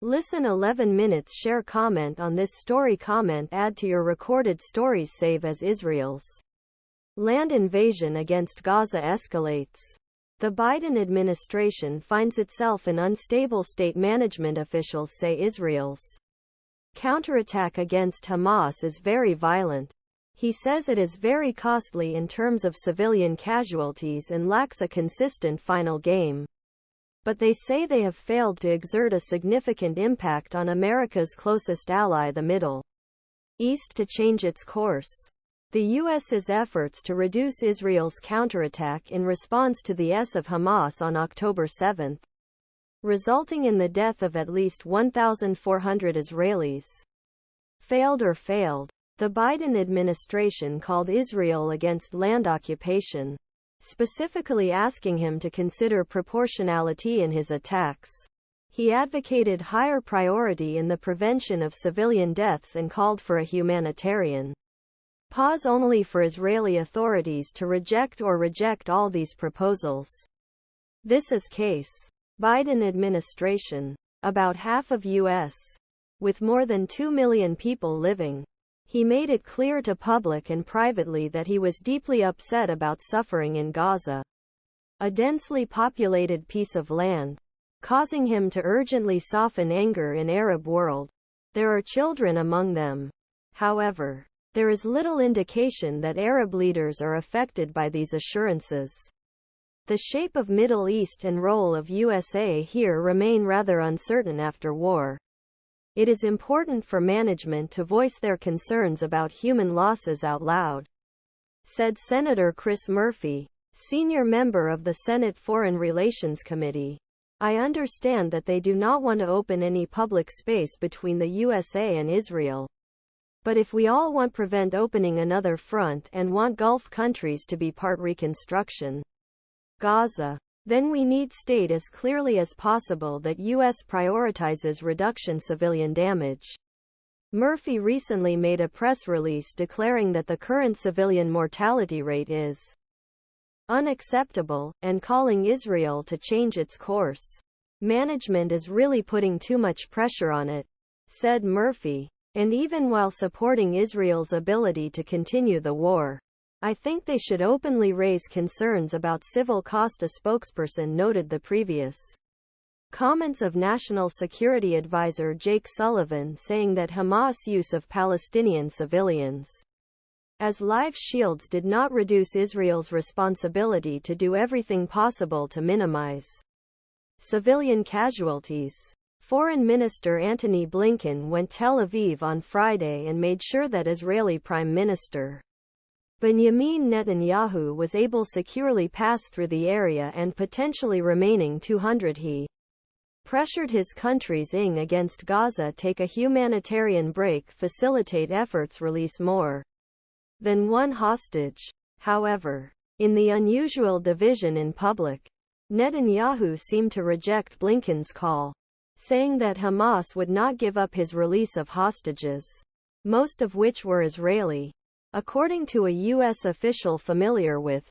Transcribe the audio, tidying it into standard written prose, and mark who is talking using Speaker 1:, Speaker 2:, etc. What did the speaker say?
Speaker 1: Listen 11 minutes. Share comment on this story. Comment add to your recorded stories. Save as Israel's land invasion against Gaza escalates. The Biden administration finds itself in unstable state. Management officials say Israel's counterattack against Hamas is very violent. He says it is very costly in terms of civilian casualties and lacks a consistent final game. But they say they have failed to exert a significant impact on America's closest ally, the Middle East, to change its course. The U.S.'s efforts to reduce Israel's counterattack in response to the of Hamas on October 7, resulting in the death of at least 1,400 Israelis, failed. The Biden administration called Israel against land occupation, specifically asking him to consider proportionality in his attacks. He advocated higher priority in the prevention of civilian deaths and called for a humanitarian pause only for Israeli authorities to reject all these proposals. This is case Biden administration. About half of U.S. with more than 2 million people living. He made it clear to public and privately that he was deeply upset about suffering in Gaza, a densely populated piece of land, causing him to urgently soften anger in Arab world. There are children among them. However, there is little indication that Arab leaders are affected by these assurances. The shape of Middle East and role of USA here remain rather uncertain after war. It is important for management to voice their concerns about human losses out loud, said Senator Chris Murphy, senior member of the Senate Foreign Relations Committee. I understand that they do not want to open any public space between the USA and Israel. But if we all want to prevent opening another front and want Gulf countries to be part reconstruction, Gaza, then we need state as clearly as possible that U.S. prioritizes reduction civilian damage. Murphy recently made a press release declaring that the current civilian mortality rate is unacceptable, and calling Israel to change its course. Management is really putting too much pressure on it, said Murphy. And even while supporting Israel's ability to continue the war, I think they should openly raise concerns about civil cost. A spokesperson noted the previous comments of National Security Advisor Jake Sullivan, saying that Hamas' use of Palestinian civilians as live shields did not reduce Israel's responsibility to do everything possible to minimize civilian casualties. Foreign Minister Antony Blinken went to Tel Aviv on Friday and made sure that Israeli Prime Minister Binyamin Netanyahu was able to securely pass through the area and potentially remaining 200. He pressured his country's against Gaza take a humanitarian break, facilitate efforts, release more than one hostage. However, in the unusual division in public, Netanyahu seemed to reject Blinken's call, saying that Hamas would not give up his release of hostages, most of which were Israeli. According to a U.S. official familiar with